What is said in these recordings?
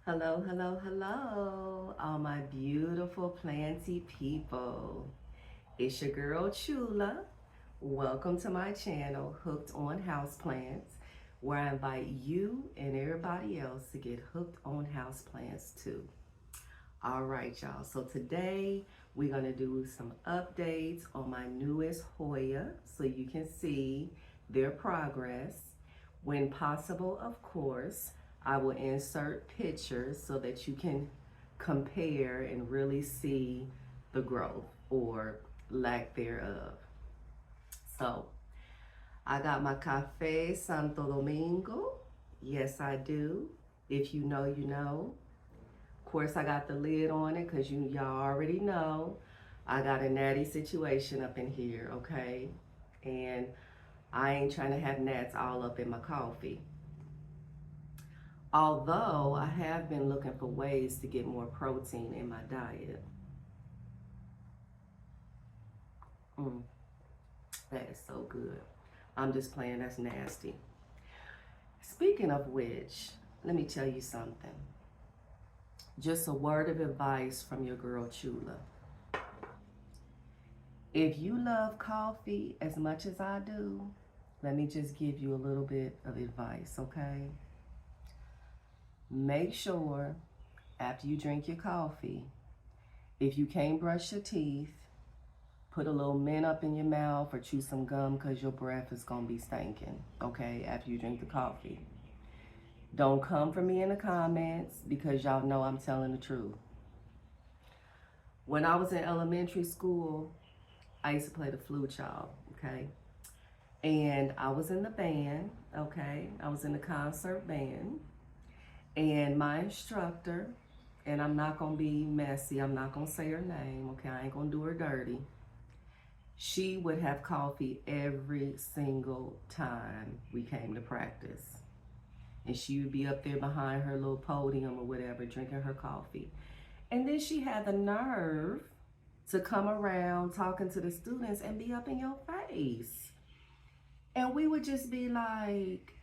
Hello, hello, hello, all my beautiful planty people. It's your girl Chula. Welcome to my channel, Hooked on Houseplants, where I invite you and everybody else to get hooked on houseplants too. All right, y'all. So today we're going to do some updates on my newest Hoya so you can see their progress. When possible, of course, I will insert pictures so that you can compare and really see the growth or lack thereof. So I got my cafe Santo Domingo. Yes, I do. If you know, you know. Of course, I got the lid on it because y'all already know I got a natty situation up in here, okay? And I ain't trying to have gnats all up in my coffee. Although I have been looking for ways to get more protein in my diet. Mm, that is so good. I'm just playing, that's nasty. Speaking of which, let me tell you something. Just a word of advice from your girl Chula. If you love coffee as much as I do, let me just give you a little bit of advice, okay? Make sure after you drink your coffee, if you can't brush your teeth, put a little mint up in your mouth or chew some gum because your breath is going to be stinking, okay, after you drink the coffee. Don't come for me in the comments because y'all know I'm telling the truth. When I was in elementary school, I used to play the flute, y'all, okay? And I was in the band, okay? I was in the concert band. And my instructor, and I'm not gonna be messy, I'm not gonna say her name, okay? I ain't gonna do her dirty. She would have coffee every single time we came to practice. And she would be up there behind her little podium or whatever, drinking her coffee. And then she had the nerve to come around talking to the students and be up in your face. And we would just be like,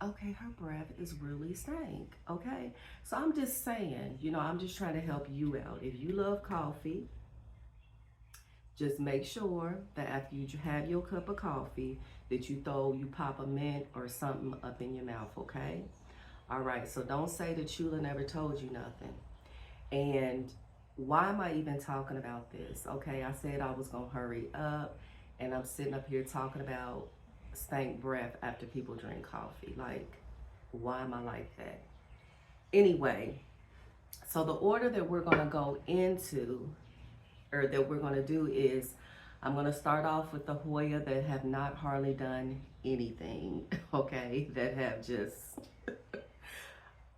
okay, her breath is really stank, okay? So I'm just saying, I'm just trying to help you out. If you love coffee, just make sure that after you have your cup of coffee, that you pop a mint or something up in your mouth, okay? All right, so don't say that Chula never told you nothing. And why am I even talking about this? Okay, I said I was gonna hurry up, and I'm sitting up here talking about stank breath after people drink coffee. Like, why am I like that? Anyway, so the order that we're gonna go into, or that we're gonna do is, I'm gonna start off with the Hoya that have not hardly done anything, okay? That have just,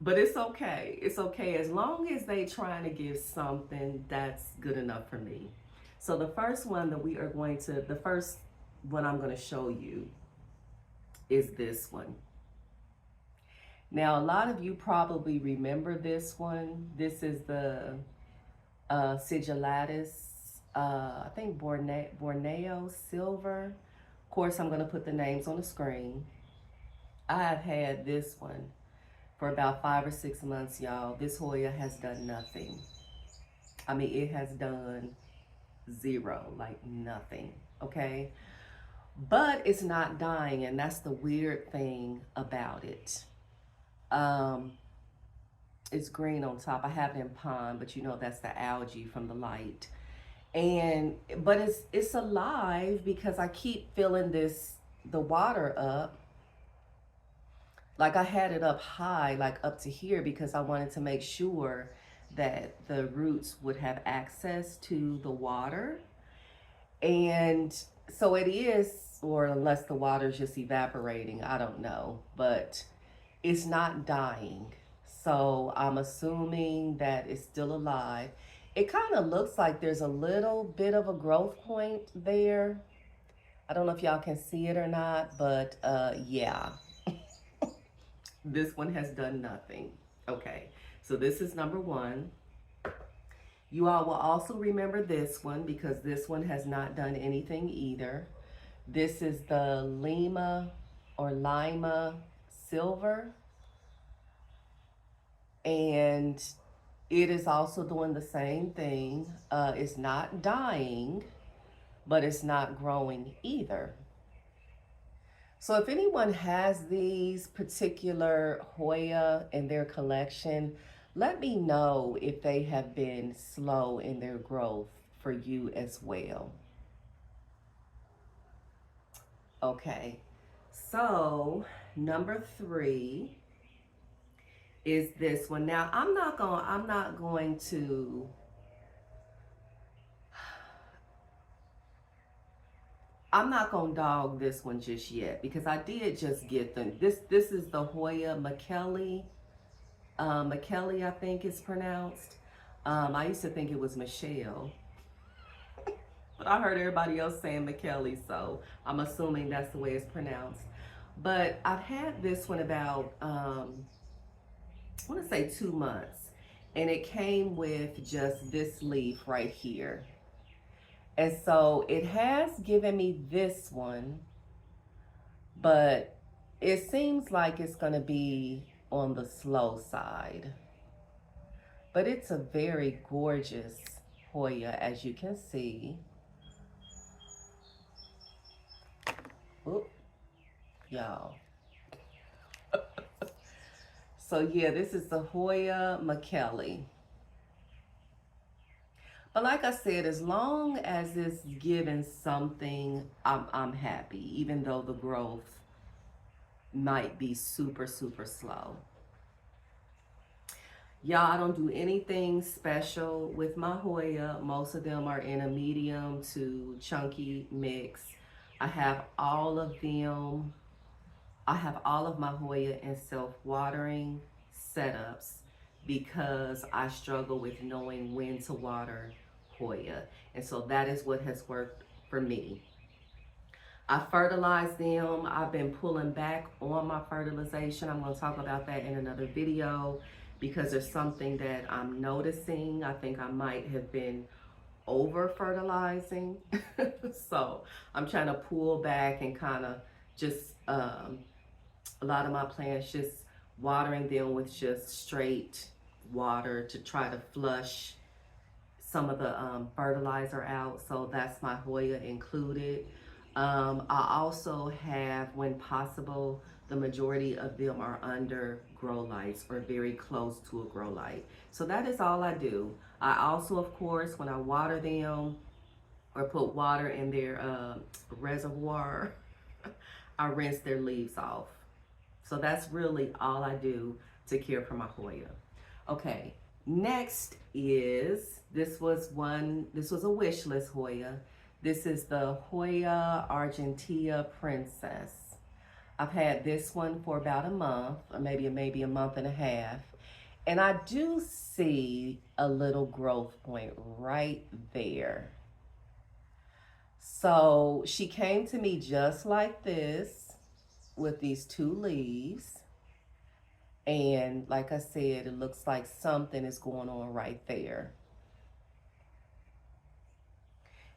but it's okay. It's okay. As long as they trying to give something, that's good enough for me. So the first one that the first one I'm gonna show you is this one. Now, a lot of you probably remember this one. This is the Sigillatus, I think Borneo Silver. Of course, I'm going to put the names on the screen. I have had this one for about 5 or 6 months, y'all. This Hoya has done nothing. I mean, it has done zero, like nothing, okay? But it's not dying, and that's the weird thing about it. It's green on top. I have it in pond, but that's the algae from the light. But it's alive because I keep filling the water up. Like I had it up high, like up to here, because I wanted to make sure that the roots would have access to the water. And so it is, or unless the water is just evaporating, I don't know, but it's not dying. So I'm assuming that it's still alive. It kind of looks like there's a little bit of a growth point there. I don't know if y'all can see it or not, but yeah. This one has done nothing. Okay, so this is number one. You all will also remember this one because this one has not done anything either. This is the Lima Silver. And it is also doing the same thing. It's not dying, but it's not growing either. So if anyone has these particular Hoya in their collection, let me know if they have been slow in their growth for you as well. Okay, so number 3 is this one. Now I'm not going to dog this one just yet because I did just get them. This is the Hoya McKelly. McKelly, I think it's pronounced. I used to think it was Michelle, but I heard everybody else saying McKelly, so I'm assuming that's the way it's pronounced. But I've had this one about, I want to say 2 months, and it came with just this leaf right here. And so it has given me this one, but it seems like it's going to be on the slow side. But it's a very gorgeous Hoya, as you can see. Oop, y'all. So yeah, this is the Hoya McKelly. But like I said, as long as it's giving something, I'm happy, even though the growth might be super, super slow. Y'all, I don't do anything special with my Hoya. Most of them are in a medium to chunky mix. I have all of them. I have all of my Hoya in self-watering setups because I struggle with knowing when to water Hoya. And so that is what has worked for me. I fertilize them. I've been pulling back on my fertilization. I'm going to talk about that in another video because there's something that I'm noticing. I think I might have been over fertilizing. So I'm trying to pull back and kind of just a lot of my plants, just watering them with just straight water to try to flush some of the fertilizer out. So that's my Hoya included. I also have, when possible, the majority of them are under grow lights or very close to a grow light. So that is all I do. I also, of course, when I water them or put water in their reservoir, I rinse their leaves off. So that's really all I do to care for my Hoya. Okay, next is, this was a wish list Hoya. This is the Hoya Argentea Princess. I've had this one for about a month, or maybe a month and a half. And I do see a little growth point right there. So she came to me just like this with these 2 leaves. And like I said, it looks like something is going on right there.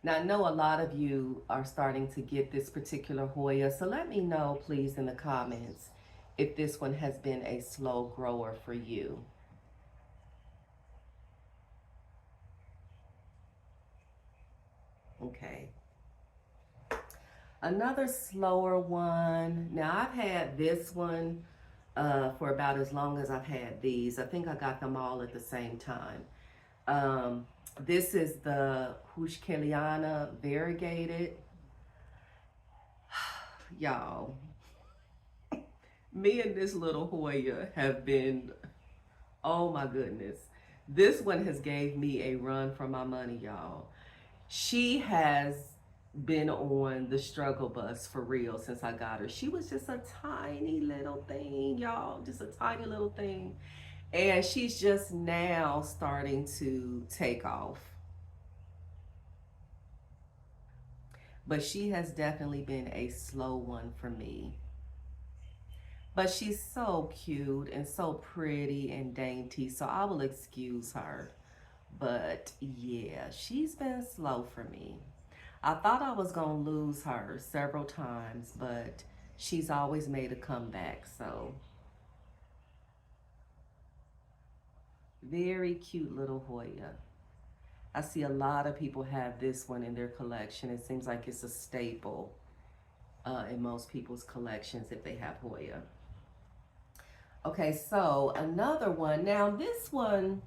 Now, I know a lot of you are starting to get this particular Hoya, so let me know, please, in the comments if this one has been a slow grower for you. Okay. Another slower one. Now, I've had this one for about as long as I've had these. I think I got them all at the same time. This is the Kellana variegated. Y'all, me and this little Hoya have been, oh my goodness. This one has gave me a run for my money, y'all. She has been on the struggle bus for real since I got her. She was just a tiny little thing, y'all, just a tiny little thing. And she's just now starting to take off. But she has definitely been a slow one for me. But she's so cute and so pretty and dainty, so I will excuse her. But yeah, she's been slow for me. I thought I was going to lose her several times, but she's always made a comeback, so. Very cute little Hoya. I see a lot of people have this one in their collection. It seems like it's a staple in most people's collections if they have Hoya. Okay, so another one. Now this one,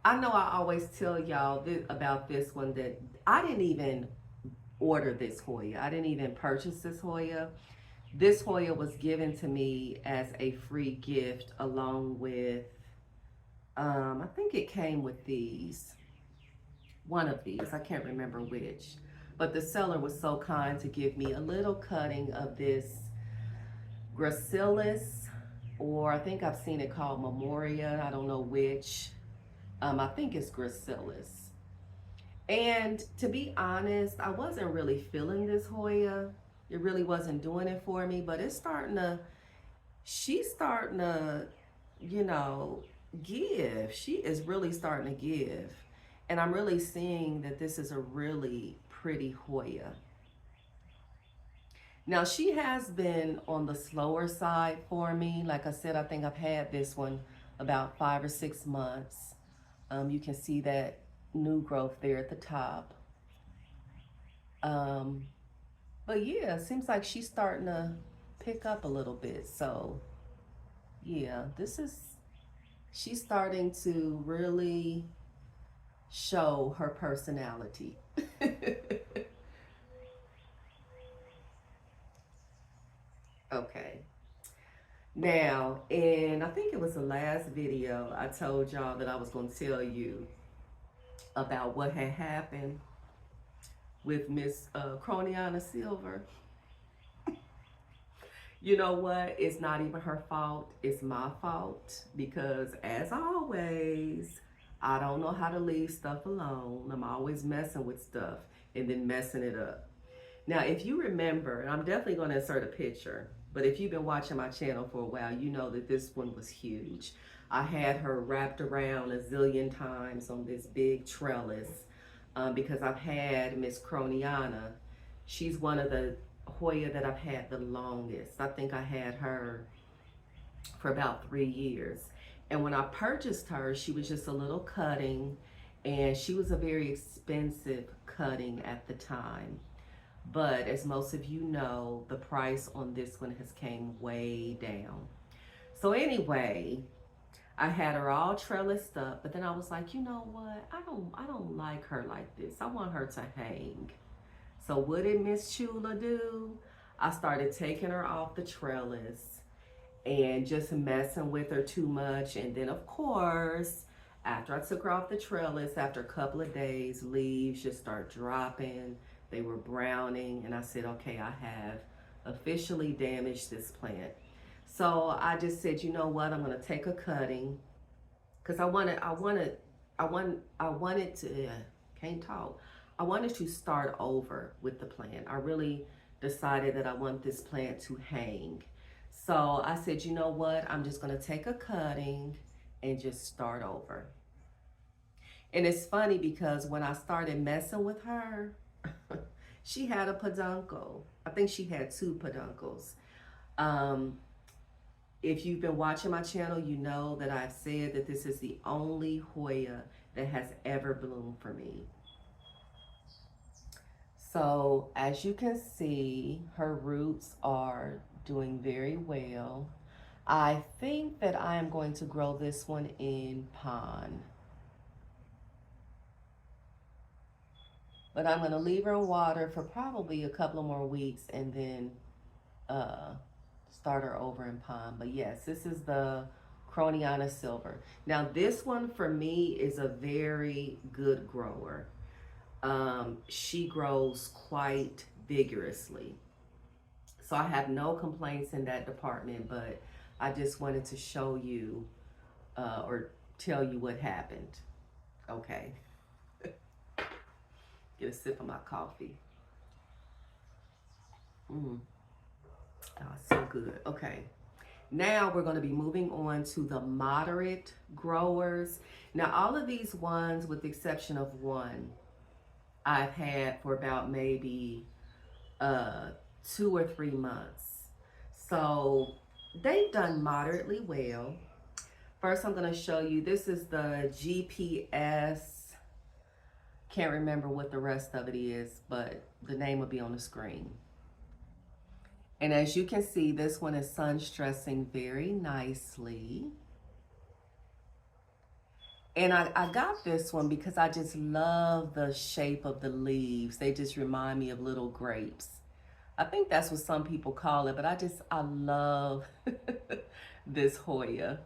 I know I always tell y'all about this one that I didn't even order this Hoya. I didn't even purchase this Hoya. This Hoya was given to me as a free gift along with, I think it came with these. One of these, I can't remember which. But the seller was so kind to give me a little cutting of this gracilius, or I think I've seen it called memoria. I don't know which. I think it's gracilius. And to be honest, I wasn't really feeling this Hoya. It really wasn't doing it for me, but it's starting to, she's starting to, you know, give. She is really starting to give. And I'm really seeing that this is a really pretty Hoya. Now she has been on the slower side for me. Like I said, I think I've had this one about 5 or 6 months. You can see that new growth there at the top. But yeah, it seems like she's starting to pick up a little bit. So yeah, she's starting to really show her personality. Okay. Now, and I think it was the last video I told y'all that I was going to tell you about what had happened with Miss Croniana Silver. You know what? It's not even her fault. It's my fault because, as always, I don't know how to leave stuff alone. I'm always messing with stuff and then messing it up. Now, if you remember, and I'm definitely going to insert a picture, but if you've been watching my channel for a while, you know that this one was huge. I had her wrapped around a zillion times on this big trellis because I've had Miss Croniana. She's one of the Hoya that I've had the longest. I think I had her for about 3 years. And when I purchased her, she was just a little cutting, and she was a very expensive cutting at the time. But as most of you know, the price on this one has came way down. So anyway, I had her all trellised up, but then I was like, you know what? I don't like her like this. I want her to hang. So what did Miss Chula do? I started taking her off the trellis and just messing with her too much. And then of course, after I took her off the trellis, after a couple of days, leaves just start dropping. They were browning, and I said, okay, I have officially damaged this plant. So I just said, you know what? I'm going to take a cutting because I wanted to, can't talk. I wanted to start over with the plant. I really decided that I want this plant to hang. So I said, you know what? I'm just going to take a cutting and just start over. And it's funny because when I started messing with her, she had a peduncle. I think she had 2 peduncles. If you've been watching my channel, you know that I've said that this is the only Hoya that has ever bloomed for me. So as you can see, her roots are doing very well. I think that I am going to grow this one in pond. But I'm going to leave her in water for probably a couple of more weeks and then start her over in pond. But yes, this is the Croniana Silver. Now this one for me is a very good grower. She grows quite vigorously. So I have no complaints in that department, but I just wanted to show you or tell you what happened. Okay. Get a sip of my coffee. Oh, so good. Okay. Now we're going to be moving on to the moderate growers. Now all of these ones, with the exception of one, I've had for about maybe 2 or 3 months. So they've done moderately well. First, I'm going to show you, this is the GPS. Can't remember what the rest of it is, but the name will be on the screen. And as you can see, this one is sun stressing very nicely. And I got this one because I just love the shape of the leaves. They just remind me of little grapes. I think that's what some people call it, but I love this Hoya.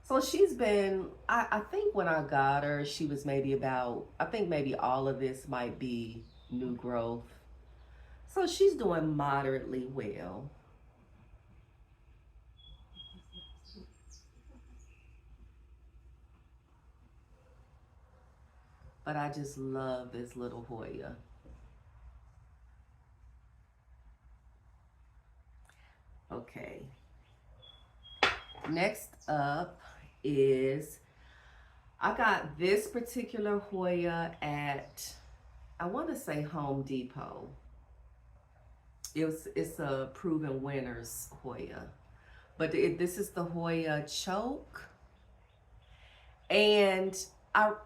So she's been, I think when I got her, she was maybe about, I think maybe all of this might be new growth. So she's doing moderately well. But I just love this little Hoya. Okay. Next up is, I got this particular Hoya at, I want to say Home Depot. It's a proven winners Hoya. But this is the Hoya Choke. And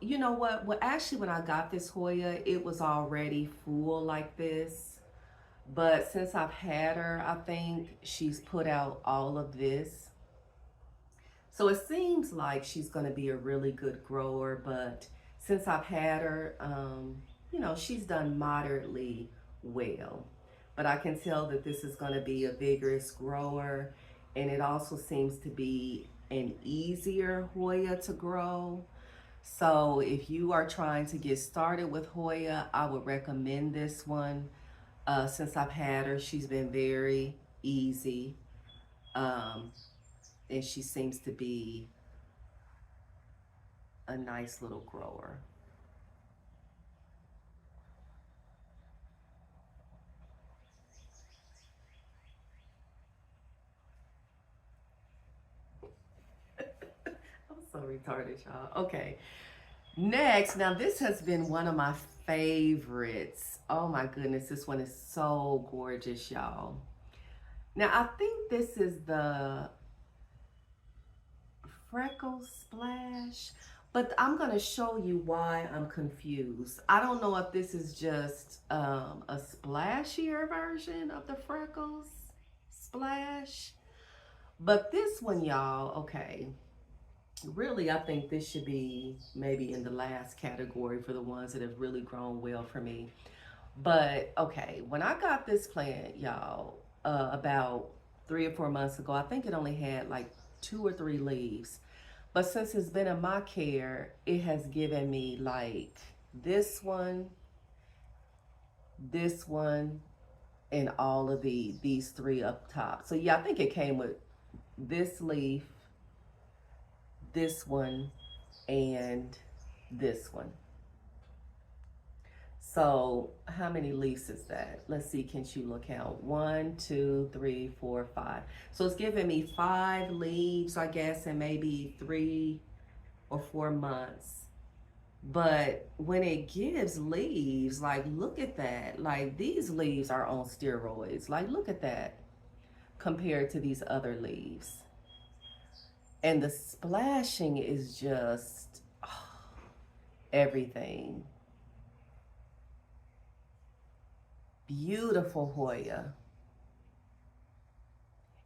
you know what? Well, actually, when I got this Hoya, it was already full like this. But since I've had her, I think she's put out all of this. So it seems like she's going to be a really good grower. But since I've had her, you know, she's done moderately well. But I can tell that this is going to be a vigorous grower. And it also seems to be an easier Hoya to grow. So if you are trying to get started with Hoya, I would recommend this one. Since I've had her, she's been very easy. And she seems to be a nice little grower. I'm so retarded, y'all. Okay. Next, now this has been one of my favorites. Oh my goodness, this one is so gorgeous, y'all. Now I think this is the Freckle Splash, but I'm gonna show you why I'm confused. I don't know if this is just a splashier version of the Freckles Splash, but this one, y'all, okay. Really, I think this should be maybe in the last category for the ones that have really grown well for me. But okay, when I got this plant, y'all, about 3 or 4 months ago, I think it only had like 2 or 3 leaves. But since it's been in my care, it has given me like this one, and all of these 3 up top. So yeah, I think it came with this leaf, this one, and this one. So how many leaves is that? Let's see, can you count? 1, 2, 3, 4, 5. So it's giving me 5 leaves, I guess, in maybe 3 or 4 months. But when it gives leaves, like, look at that. Like, these leaves are on steroids. Like, look at that compared to these other leaves. And the splashing is just everything. Beautiful Hoya.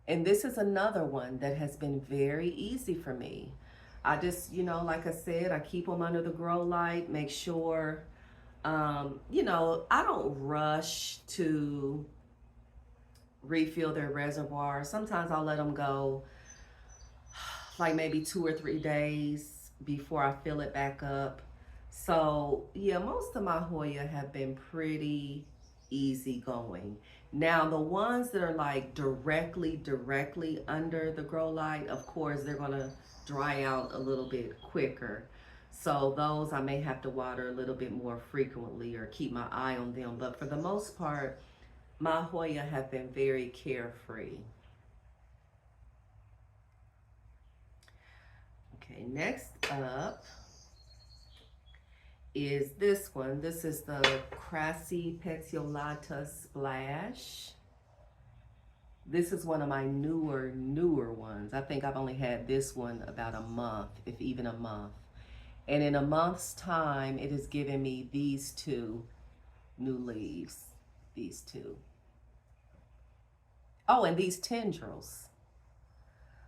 And this is another one that has been very easy for me. I just, you know, like I said, I keep them under the grow light, make sure, you know, I don't rush to refill their reservoir. Sometimes I'll let them go like maybe 2 or 3 days before I fill it back up. So yeah, most of my Hoya have been pretty easy going. Now the ones that are like directly under the grow light, of course they're gonna dry out a little bit quicker. So those I may have to water a little bit more frequently or keep my eye on them. But for the most part, my Hoya have been very carefree. Okay, next up is this one. This is the Crassy Patchy Clada Splash. This is one of my newer ones. I think I've only had this one about a month, if even a month. And in a month's time, it has given me these two new leaves. These two. Oh, and these tendrils.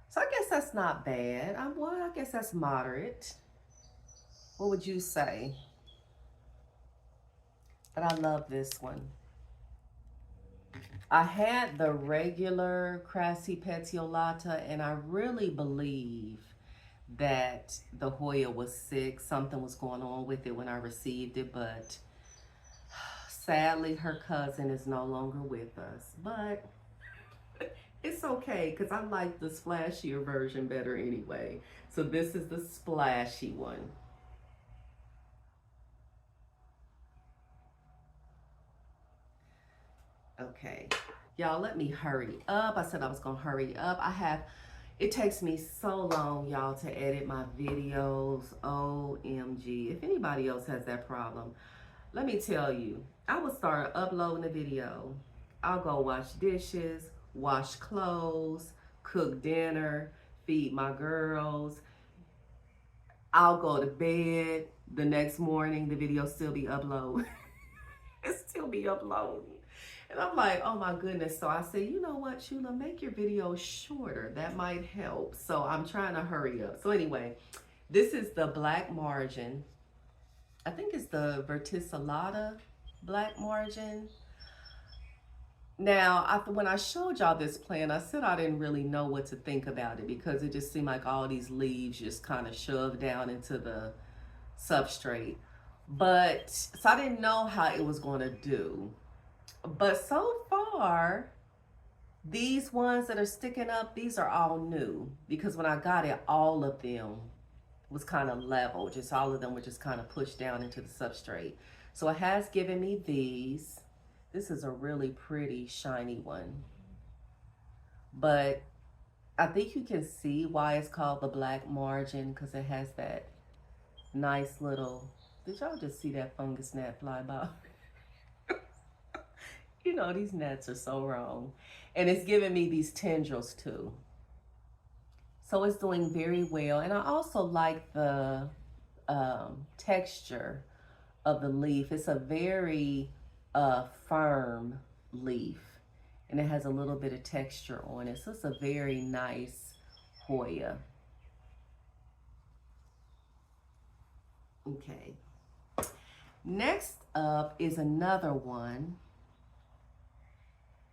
So I guess that's not bad. Well, I guess that's moderate. What would you say? But I love this one. I had the regular Crassy Petiolata, and I really believe that the Hoya was sick. Something was going on with it when I received it, but sadly her cousin is no longer with us. But it's okay, because I like the splashier version better anyway. So this is the splashy one. Okay, y'all, let me hurry up. I said I was gonna hurry up. It takes me so long, y'all, to edit my videos. OMG. If anybody else has that problem, let me tell you, I will start uploading the video. I'll go wash dishes, wash clothes, cook dinner, feed my girls. I'll go to bed. The next morning, the video still be uploaded. It still be uploading. And I'm like, oh my goodness. So I said, you know what, Shula, make your videos shorter. That might help. So I'm trying to hurry up. So anyway, this is the black margin. I think it's the Verticilada black margin. Now, when I showed y'all this plant, I said I didn't really know what to think about it because it just seemed like all these leaves just kind of shoved down into the substrate. But, so I didn't know how it was going to do. But so far, these ones that are sticking up, these are all new. Because when I got it, all of them was kind of level. Just all of them were just kind of pushed down into the substrate. So it has given me these. This is a really pretty, shiny one. But I think you can see why it's called the black margin, because it has that nice little... Did y'all just see that fungus gnat fly by? You know, these gnats are so wrong. And it's giving me these tendrils too. So it's doing very well. And I also like the texture of the leaf. It's a very firm leaf. And it has a little bit of texture on it. So it's a very nice Hoya. Okay. Next up is another one.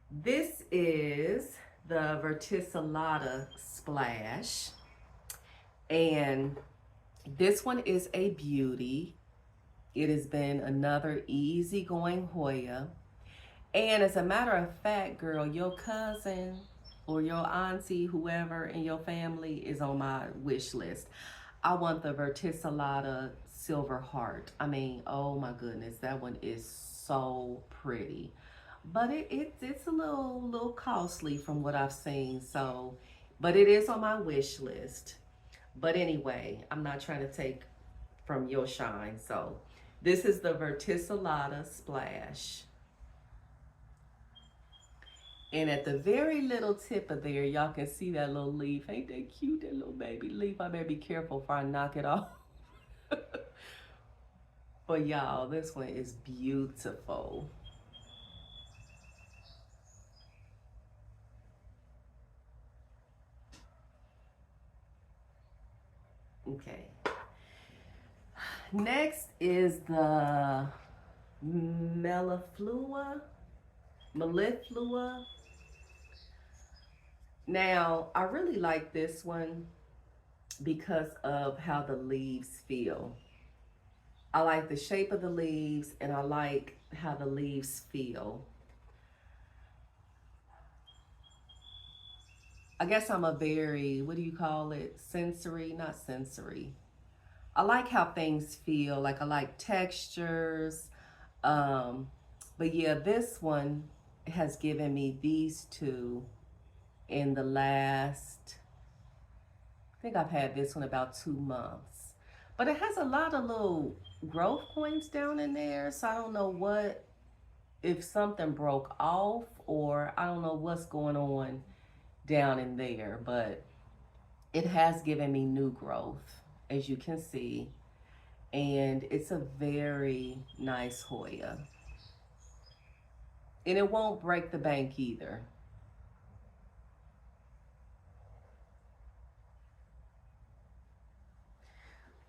This is the Verticilada Splash, and this one is a beauty. It has been another easygoing Hoya, and as a matter of fact, girl, your cousin or your auntie, whoever in your family, is on my wish list. I want the Verticilada Silver Heart. I mean, oh my goodness, that one is so pretty. But it's a little costly from what I've seen. So, but it is on my wish list. But anyway, I'm not trying to take from your shine. So this is the Verticilada Splash. And at the very little tip of there, y'all can see that little leaf. Ain't that cute, that little baby leaf? I better be careful before I knock it off. But y'all, this one is beautiful. Okay. Next is the Maleiflua. Now, I really like this one because of how the leaves feel. I like the shape of the leaves, and I like how the leaves feel. I guess I'm a very, what do you call it? Sensory, not sensory. I like how things feel, like I like textures. But yeah, this one has given me these two in the last, I think I've had this one about 2 months. But it has a lot of little growth points down in there, so I don't know what if something broke off, or I don't know what's going on down in there, but it has given me new growth, as you can see. And it's a very nice Hoya. And it won't break the bank either.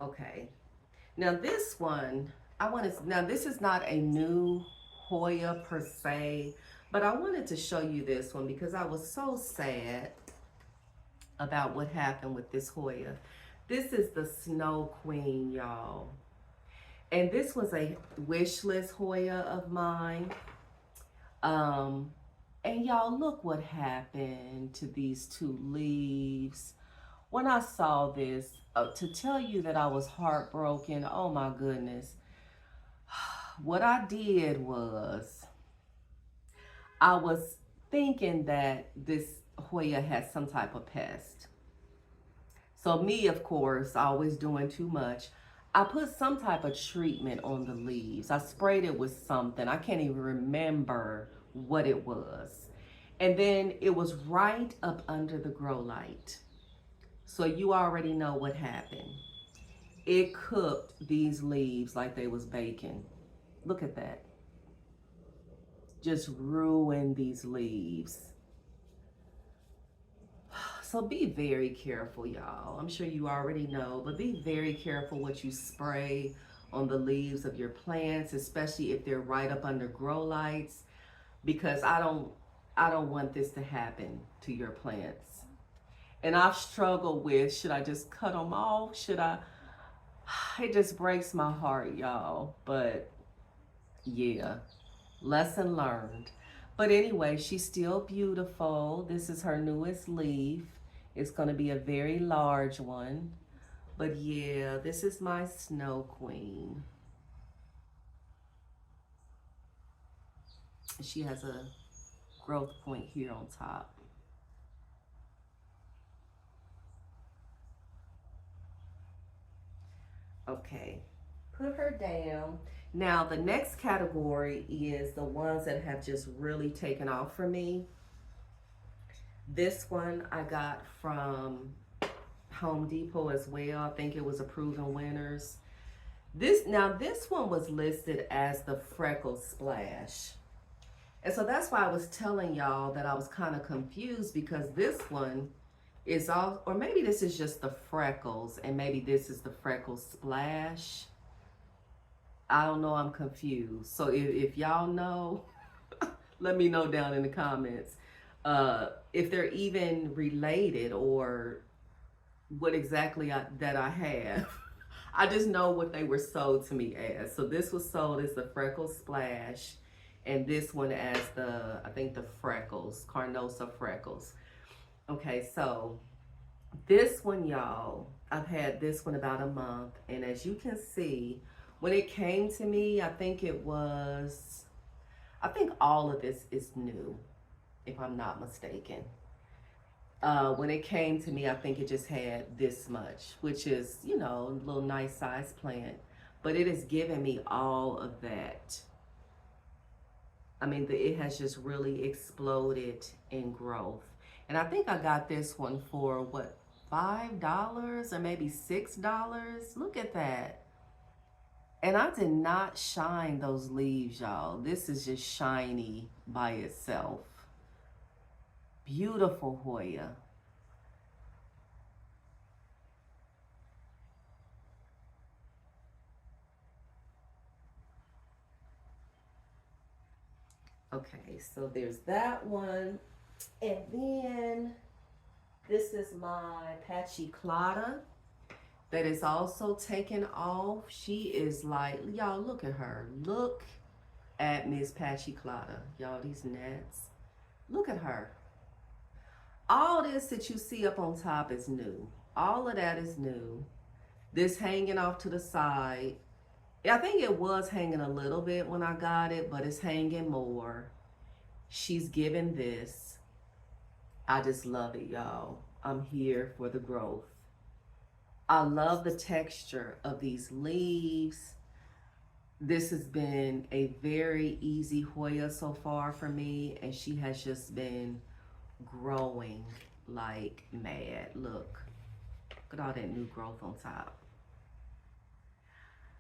Okay. Now this one, now this is not a new Hoya per se, but I wanted to show you this one because I was so sad about what happened with this Hoya. This is the Snow Queen, y'all. And this was a wish list Hoya of mine. And y'all, look what happened to these two leaves. When I saw this, to tell you that I was heartbroken, oh my goodness. What I did was, I was thinking that this Hoya had some type of pest. So me, of course, always doing too much. I put some type of treatment on the leaves. I sprayed it with something. I can't even remember what it was. And then it was right up under the grow light. So you already know what happened. It cooked these leaves like they was bacon. Look at that. Just ruined these leaves. So be very careful, y'all. I'm sure you already know, but be very careful what you spray on the leaves of your plants, especially if they're right up under grow lights, because I don't want this to happen to your plants. And I've struggled with, should I just cut them off? Should I? It just breaks my heart, y'all. But yeah, lesson learned. But anyway, she's still beautiful. This is her newest leaf. It's going to be a very large one. But yeah, this is my Snow Queen. She has a growth point here on top. Okay, put her down. Now the next category is the ones that have just really taken off for me. This one I got from Home Depot as well. I think it was a Proven Winners. This one was listed as the Freckle Splash. And so that's why I was telling y'all that I was kind of confused, because this one is all, or maybe this is just the freckles and maybe this is the Freckle Splash. I don't know, I'm confused. So if y'all know, let me know down in the comments if they're even related or what exactly that I have. I just know what they were sold to me as. So this was sold as the Freckle Splash, and this one as the, I think the Freckles, Carnosa Freckles. Okay, so this one, y'all, I've had this one about a month, and as you can see, when it came to me, I think all of this is new, if I'm not mistaken. When it came to me, I think it just had this much, which is, you know, a little nice size plant, but it has given me all of that. I mean, it has just really exploded in growth. And I think I got this one for what, $5 or maybe $6? Look at that. And I did not shine those leaves, y'all. This is just shiny by itself. Beautiful Hoya. Okay, so there's that one. And then this is my Patchy Clada that is also taken off. She is like, y'all look at her. Look at Miss Patchy Clada. Y'all, these nets. Look at her. All this that you see up on top is new. All of that is new. This hanging off to the side. I think it was hanging a little bit when I got it, but it's hanging more. She's given this. I just love it, y'all. I'm here for the growth. I love the texture of these leaves. This has been a very easy Hoya so far for me, and she has just been growing like mad. Look at all that new growth on top.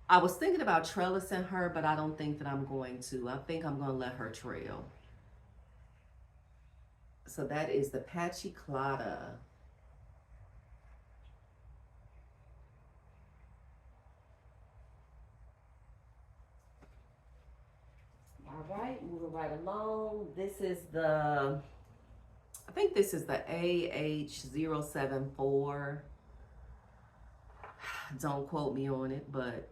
I was thinking about trellising her, but I don't think that I'm going to. I think I'm going to let her trail. So that is the Patchy Clada. All right, moving right along. This is the, I think this is the AH074. Don't quote me on it, but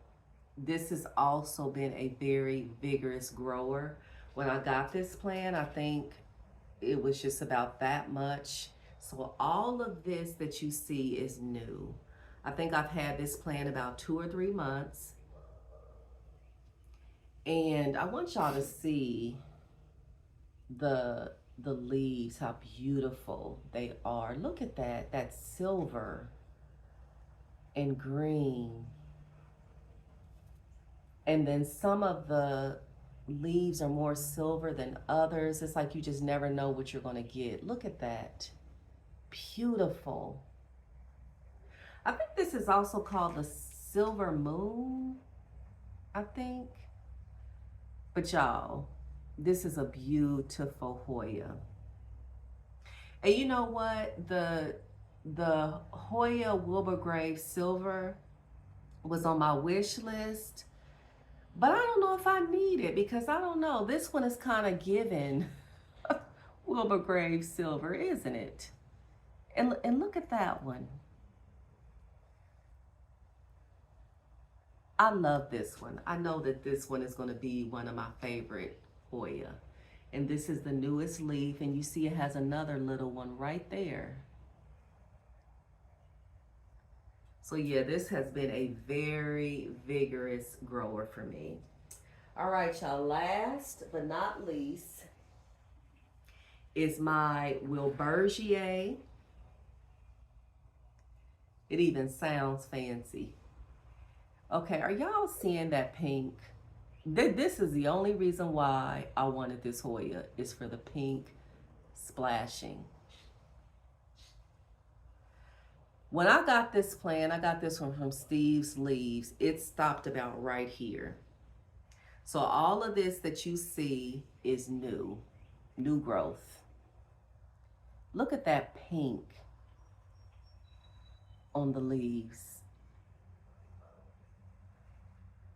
this has also been a very vigorous grower. When I got this plant, I think it was just about that much. So all of this that you see is new. I think I've had this plant about 2 or 3 months. And I want y'all to see the leaves, how beautiful they are. Look at that silver and green. And then some of the leaves are more silver than others. It's like you just never know what you're going to get. Look at that. Beautiful. I think this is also called the silver moon, I think. But y'all, this is a beautiful Hoya. And you know what? The Hoya WILLIER silver was on my wish list. But I don't know if I need it, because I don't know. This one is kind of given WILLIER silver, isn't it? And look at that one. I love this one. I know that this one is going to be one of my favorite Hoya. And this is the newest leaf, and you see it has another little one right there. So yeah, this has been a very vigorous grower for me. All right, y'all, last but not least is my WILLIER. It even sounds fancy. Okay, are y'all seeing that pink? This is the only reason why I wanted this Hoya, is for the pink splashing. When I got this plant, I got this one from Steve's Leaves. It stopped about right here. So all of this that you see is new growth. Look at that pink on the leaves.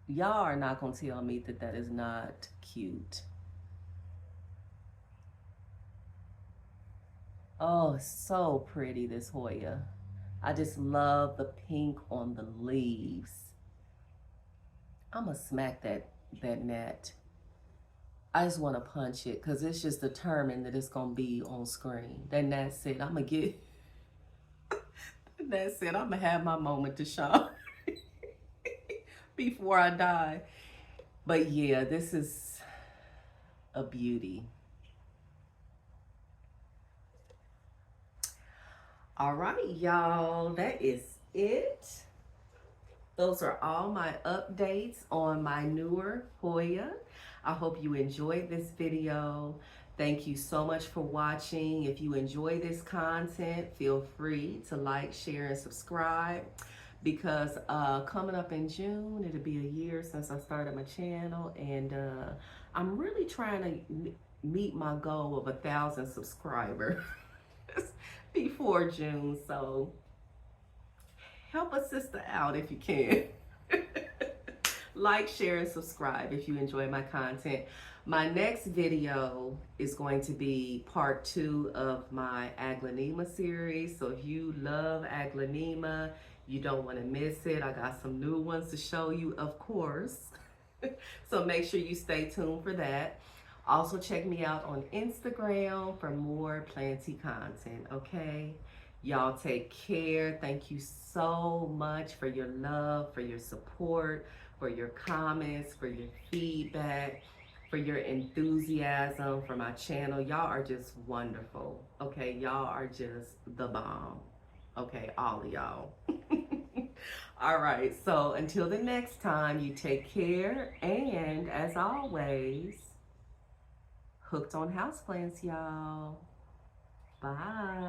Y'all are not gonna tell me that that is not cute. Oh, so pretty, this Hoya. I just love the pink on the leaves. I'm gonna smack that net. I just want to punch it, because it's just determined that it's gonna be on screen. That net said, I'm gonna get. That said, I'm gonna have my moment to shine before I die. But yeah, this is a beauty. All right, y'all, that is it. Those are all my updates on my newer Hoya. I hope you enjoyed this video. Thank you so much for watching. If you enjoy this content, feel free to like, share, and subscribe, because coming up in June, it'll be a year since I started my channel, and I'm really trying to meet my goal of 1,000 subscribers before June. So help a sister out if you can. Like, share, and subscribe if you enjoy my content. My next video is going to be part 2 of my Aglaonema series. So if you love Aglaonema, you don't want to miss it. I got some new ones to show you, of course. So make sure you stay tuned for that. Also, check me out on Instagram for more planty content, okay? Y'all take care. Thank you so much for your love, for your support, for your comments, for your feedback, for your enthusiasm for my channel. Y'all are just wonderful, okay? Y'all are just the bomb, okay? All of y'all. All right, so until the next time, you take care. And as always, hooked on houseplants, y'all. Bye.